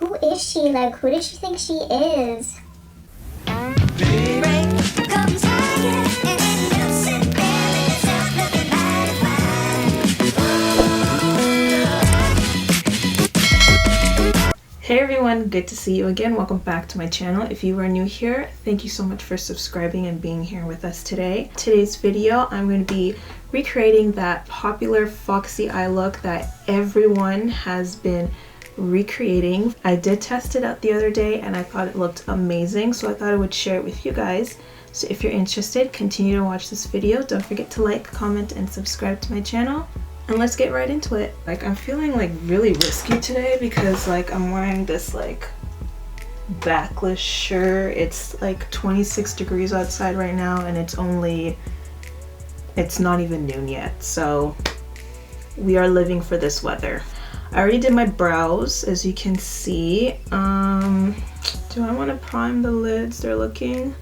Who is she? Like, who does she think she is? Hey everyone, good to see you again. Welcome back to my channel. If you are new here, thank you so much for subscribing and being here with us today. Today's video, I'm going to be recreating that popular foxy eye look that everyone has been recreating. I did test it out the other day and I thought it looked amazing, so I thought I would share it with you guys. So if you're interested, continue to watch this video. Don't forget to like, comment, and subscribe to my channel. And let's get right into it. Like, I'm feeling like really risky today because like I'm wearing this like backless shirt. It's like 26 degrees outside right now and it's not even noon yet. So we are living for this weather. I already did my brows, as you can see. Do I want to prime the lids? They're looking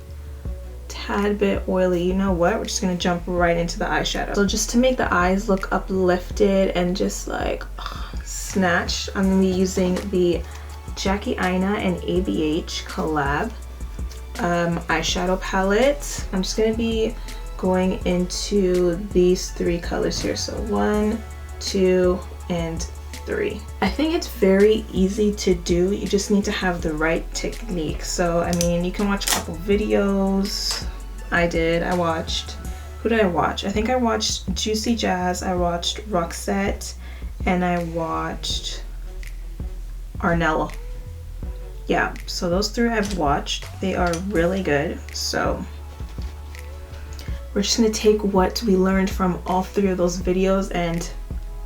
tad bit oily. You know what, we're just gonna jump right into the eyeshadow. So just to make the eyes look uplifted and just like snatched, I'm gonna be using the Jaay Natasha and ABH collab eyeshadow palette. I'm just gonna be going into these three colors here, so 1, 2, and 3. I think it's very easy to do. You just need to have the right technique. So I mean, you can watch a couple videos. I watched, who did I watch? I think I watched Juicy Jazz, I watched Roxette, and I watched Arnella. Yeah, so those three I've watched. They are really good. So we're just gonna take what we learned from all three of those videos and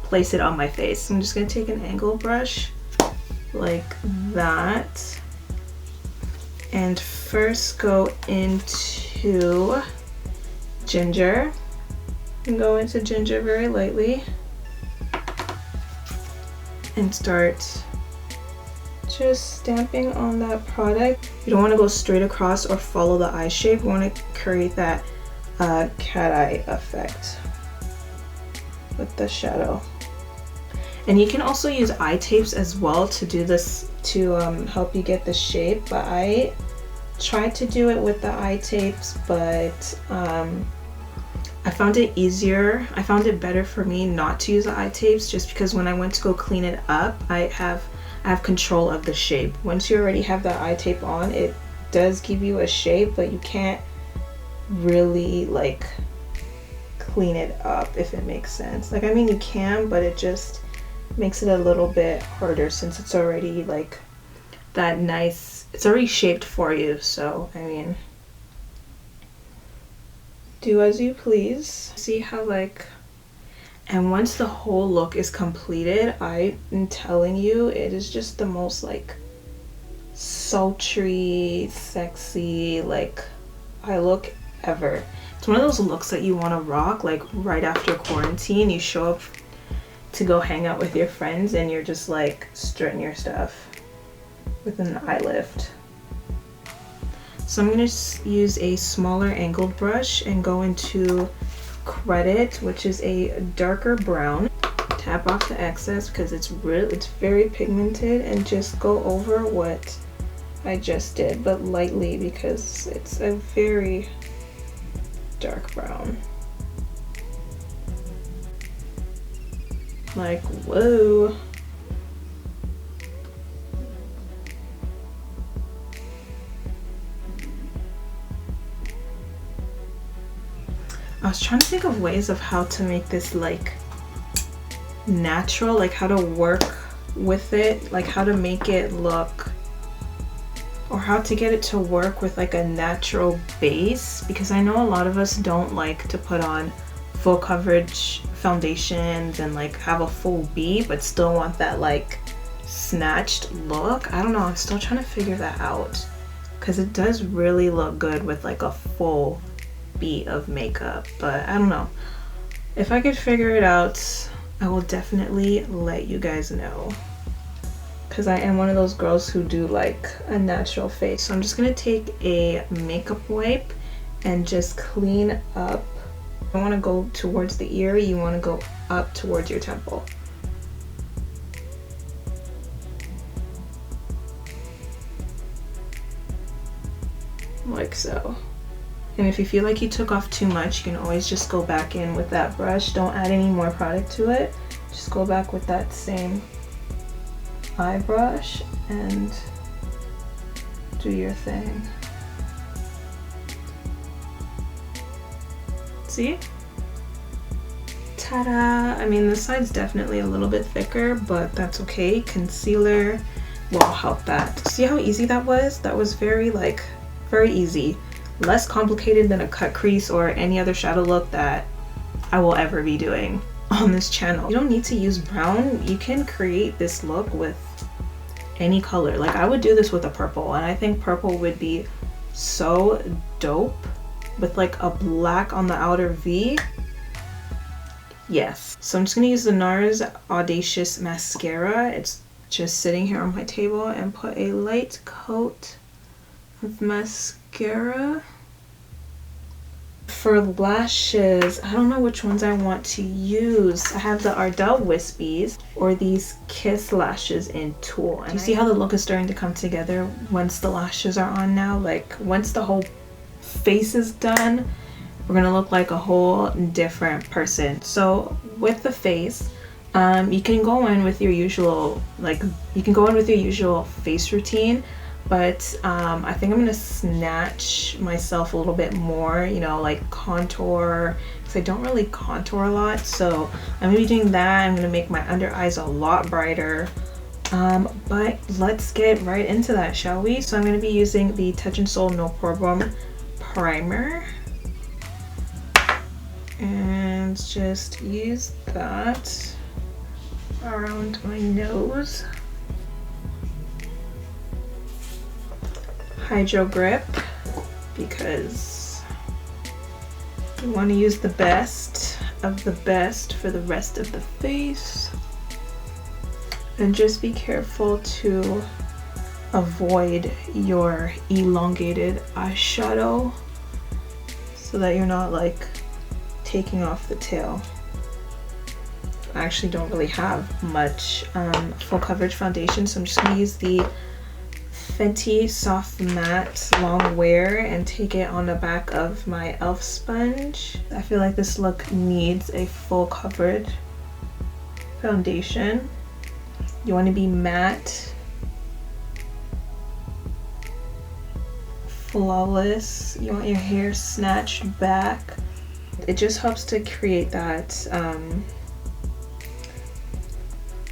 place it on my face. I'm just gonna take an angle brush like that and first go into ginger and go into ginger very lightly and start just stamping on that product. You don't want to go straight across or follow the eye shape. You want to create that cat eye effect with the shadow. And you can also use eye tapes as well to do this, to help you get the shape, but I tried to do it with the eye tapes, but I found it easier. I found it better for me not to use the eye tapes, just because when I went to go clean it up, I have control of the shape. Once you already have the eye tape on, it does give you a shape, but you can't really like clean it up, if it makes sense. Like, I mean, you can, but it just makes it a little bit harder since it's already like that nice, it's already shaped for you. So I mean, do as you please. See how like, and once the whole look is completed, I am telling you, it is just the most like sultry, sexy like eye look ever. It's one of those looks that you want to rock like right after quarantine. You show up to go hang out with your friends and you're just like strutting your stuff with an eye lift. So I'm going to use a smaller angled brush and go into Credit, which is a darker brown. Tap off the excess because it's very pigmented, and just go over what I just did, but lightly because it's a very dark brown. Like, whoa. I was trying to think of ways of how to make this like natural, like how to work with it, like how to make it look, or how to get it to work with like a natural base, because I know a lot of us don't like to put on full coverage foundations and like have a full B but still want that like snatched look. I don't know, I'm still trying to figure that out because it does really look good with like a full B of makeup, but I don't know. If I could figure it out, I will definitely let you guys know, because I am one of those girls who do like a natural face. So I'm just gonna take a makeup wipe and just clean up. You don't want to go towards the ear, you want to go up towards your temple. like so. And if you feel like you took off too much, you can always just go back in with that brush. Don't add any more product to it. Just go back with that same eye brush and do your thing. See? Ta-da! I mean, this side's definitely a little bit thicker, but that's okay. Concealer will help that. See how easy that was? That was very easy. Less complicated than a cut crease or any other shadow look that I will ever be doing on this channel. You don't need to use brown. You can create this look with any color. Like, I would do this with a purple, and I think purple would be so dope with like a black on the outer V. Yes. So I'm just gonna use the NARS Audacious Mascara. It's just sitting here on my table, and put a light coat of mascara. For lashes, I don't know which ones I want to use. I have the Ardell Wispies or these Kiss lashes in Tulle. And you see how the look is starting to come together once the lashes are on now? Like, once the whole face is done, we're gonna look like a whole different person. So with the face, you can go in with your usual, face routine, but I think I'm gonna snatch myself a little bit more, you know, like contour, because I don't really contour a lot. So I'm gonna be doing that. I'm gonna make my under eyes a lot brighter. But let's get right into that, shall we? So I'm gonna be using the Touch in Sol No Problem primer, and just use that around my nose. Hydro Grip, because you want to use the best of the best for the rest of the face. And just be careful to avoid your elongated eyeshadow so that you're not like taking off the tail. I actually don't really have much full coverage foundation, so I'm just gonna use the Fenty Soft Matte Long Wear and take it on the back of my e.l.f. sponge. I feel like this look needs a full coverage foundation. You want to be matte, flawless. You want your hair snatched back. It just helps to create that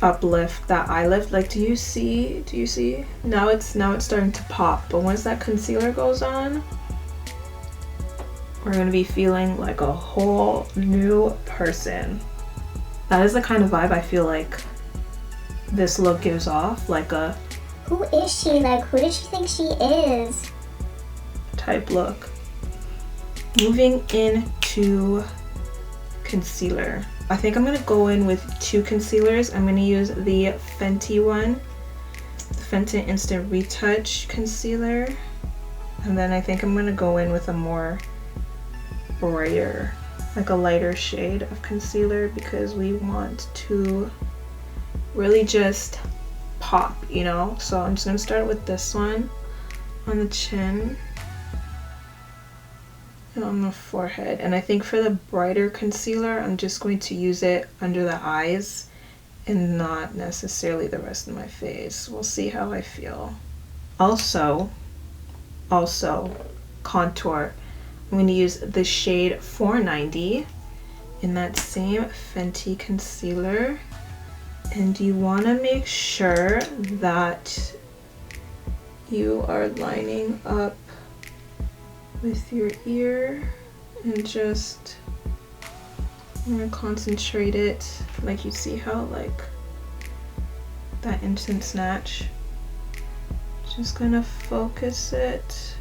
uplift, that eye lift. Like, do you see? Now it's starting to pop, but once that concealer goes on, we're gonna be feeling like a whole new person. That is the kind of vibe I feel like this look gives off, like a who is she? Like, who does she think she is? Type look. Moving into concealer. I think I'm gonna go in with two concealers. I'm gonna use the Fenty one, the Fenty Instant Retouch concealer, and then I think I'm gonna go in with a more brighter, like a lighter shade of concealer, because we want to really just pop, you know? So I'm just gonna start with this one on the chin and on the forehead. And I think for the brighter concealer, I'm just going to use it under the eyes and not necessarily the rest of my face. We'll see how I feel. Also contour. I'm going to use the shade 490 in that same Fenty concealer. And you want to make sure that you are lining up with your ear, and just, I'm gonna concentrate it, like you see how like that instant snatch, just gonna focus it.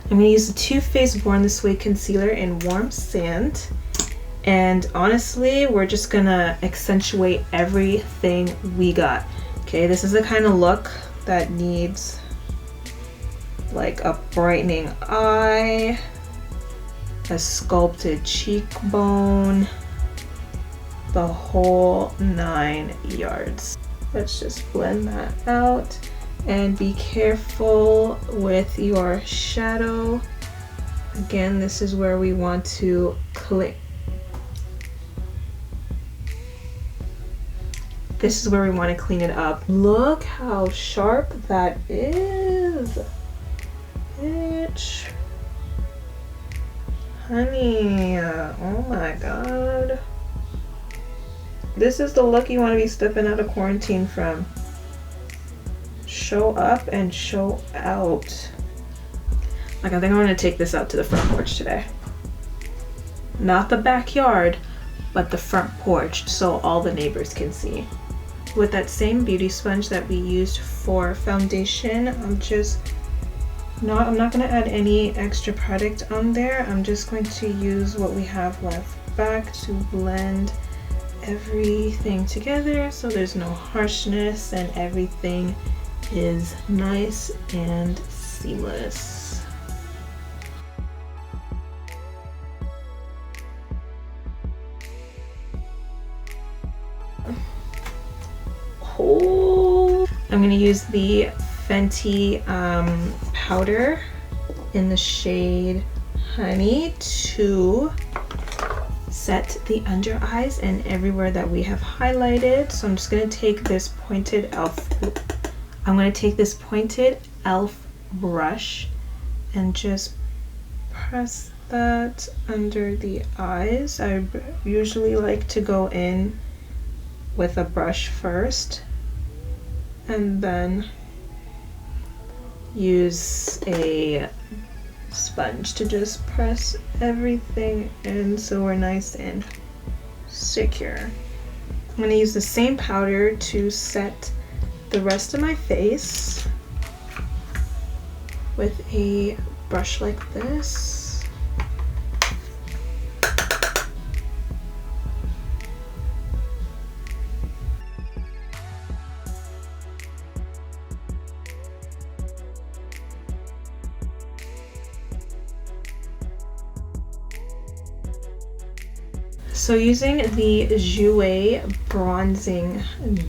I'm going to use the Too Faced Born This Way concealer in Warm Sand, and honestly we're just gonna accentuate everything we got. Okay, this is the kind of look that needs like a brightening eye, a sculpted cheekbone, the whole 9 yards. Let's just blend that out and be careful with your shadow. Again, this is where we want to clean. This is where we want to clean it up. Look how sharp that is. Bitch. Honey, oh my god. This is the look you want to be stepping out of quarantine from. Show up and show out. Like, I think I'm gonna take this out to the front porch today. Not the backyard, but the front porch so all the neighbors can see. With that same beauty sponge that we used for foundation, I'm not gonna add any extra product on there. I'm just going to use what we have left back to blend everything together so there's no harshness and everything is nice and seamless. Oh, I'm gonna use the Fenty powder in the shade Honey to set the under eyes and everywhere that we have highlighted. So I'm just gonna take this pointed elf brush and just press that under the eyes. I usually like to go in with a brush first and then use a sponge to just press everything in so we're nice and secure. I'm going to use the same powder to set the rest of my face with a brush like this. So using the Jaay bronzing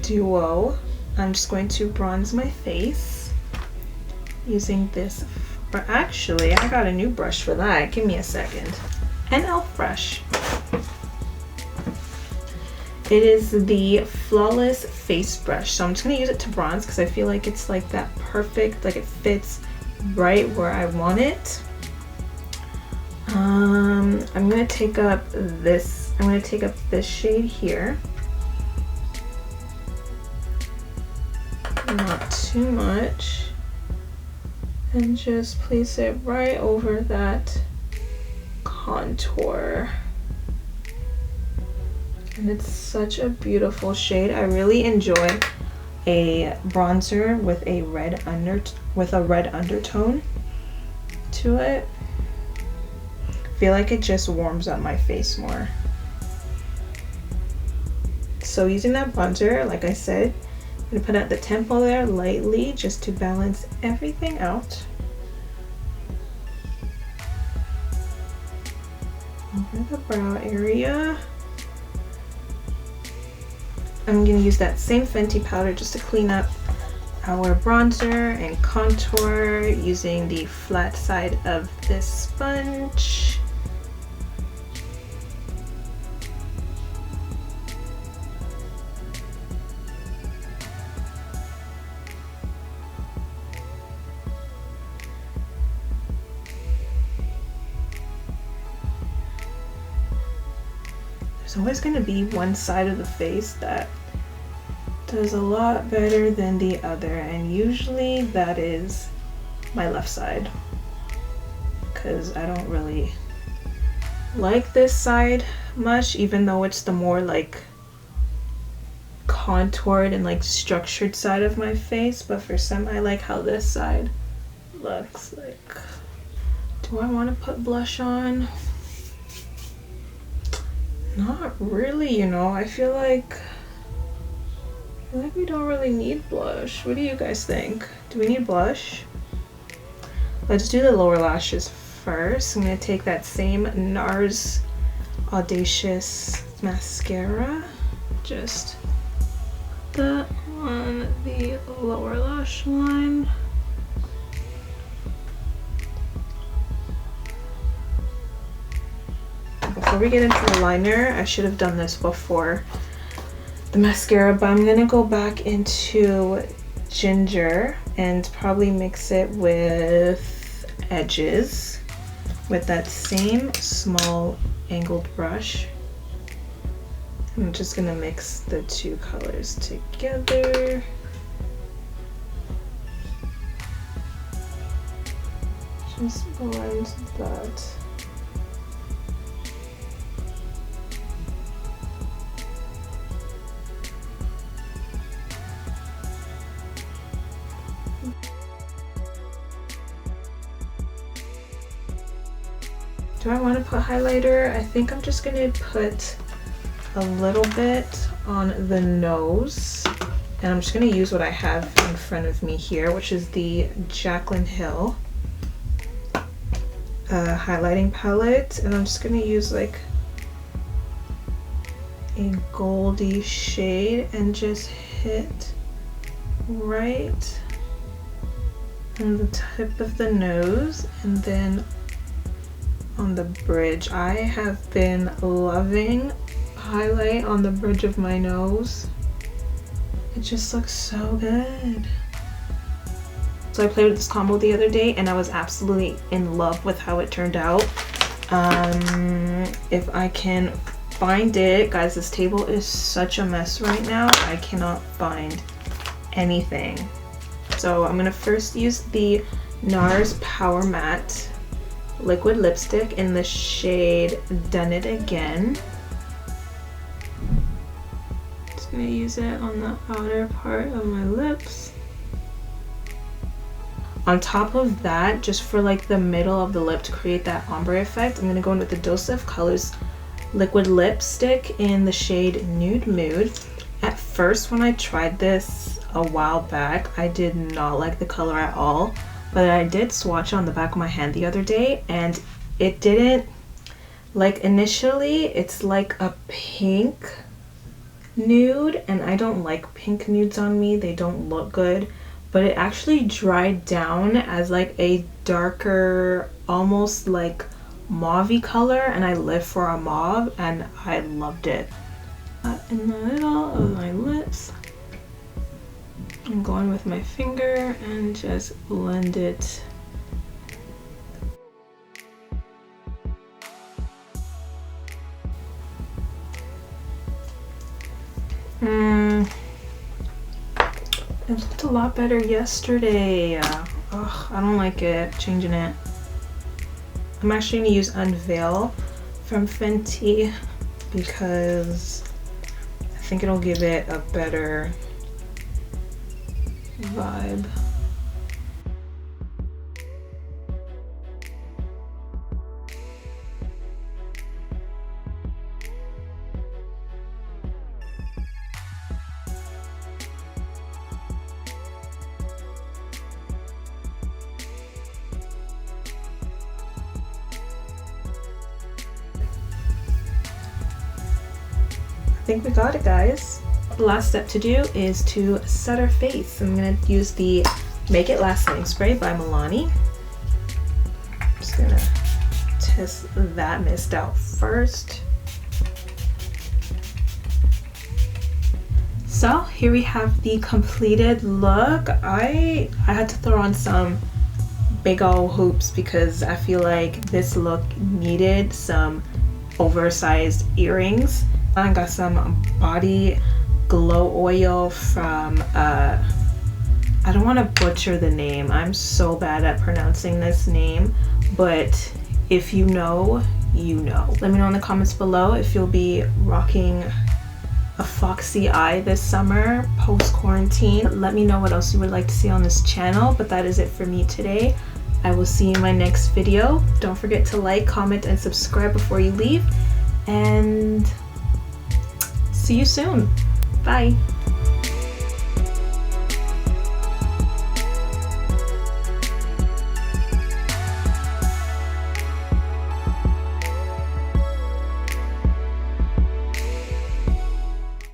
duo, I'm just going to bronze my face using this. Actually, I got a new brush for that. Give me a second. An elf brush. It is the Flawless Face Brush. So I'm just gonna use it to bronze because I feel like it's like that perfect, like it fits right where I want it. I'm gonna take up this shade here. Not too much. And just place it right over that contour. And it's such a beautiful shade. I really enjoy a bronzer with a red undertone to it. I feel like it just warms up my face more. So using that bronzer, like I said, I'm gonna put at the temple there lightly just to balance everything out. Over the brow area. I'm gonna use that same Fenty powder just to clean up our bronzer and contour using the flat side of this sponge. There's always going to be one side of the face that does a lot better than the other, and usually that is my left side because I don't really like this side much, even though it's the more like contoured and like structured side of my face, but for some I like how this side looks like. Do I want to put blush on? Not really, you know. I feel like we don't really need blush. What do you guys think? Do we need blush? Let's do the lower lashes first. I'm gonna take that same NARS Audacious mascara, just that on the lower lash line. Before we get into the liner, I should have done this before the mascara, but I'm gonna go back into ginger and probably mix it with edges with that same small angled brush. I'm just gonna mix the two colors together. Just blend that. Do I want to put highlighter? I think I'm just gonna put a little bit on the nose, and I'm just gonna use what I have in front of me here, which is the Jaclyn Hill highlighting palette, and I'm just gonna use like a goldy shade and just hit right on the tip of the nose and then on the bridge. I have been loving highlight on the bridge of my nose. It just looks so good. So I played with this combo the other day and I was absolutely in love with how it turned out. If I can find it, guys, this table is such a mess right now. I cannot find anything. So I'm gonna first use the NARS Power Matte liquid lipstick in the shade Done It Again. Just gonna use it on the outer part of my lips. On top of that, just for like the middle of the lip to create that ombre effect, I'm gonna go in with the Dose of Colors liquid lipstick in the shade Nude Mood. At first, when I tried this a while back, I did not like the color at all. But I did swatch on the back of my hand the other day and it didn't, like initially it's like a pink nude and I don't like pink nudes on me, they don't look good, but it actually dried down as like a darker, almost like mauve-y color, and I live for a mauve and I loved it. In the middle of my lips, I'm going with my finger and just blend it. It looked a lot better yesterday. Ugh, I don't like it. Changing it. I'm actually gonna use Unveil from Fenty because I think it'll give it a better vibe. I think we got it, guys. The last step to do is to set our face. I'm gonna use the Make It Last setting spray by Milani. I'm just gonna test that mist out first. So here we have the completed look. I had to throw on some big old hoops because I feel like this look needed some oversized earrings. I got some body glow oil from I don't want to butcher the name, I'm so bad at pronouncing this name, but if you know, you know. Let me know in the comments below if you'll be rocking a foxy eye this summer post quarantine. Let me know what else you would like to see on this channel, but that is it for me today. I will see you in my next video. Don't forget to like, comment, and subscribe before you leave, and see you soon. Bye.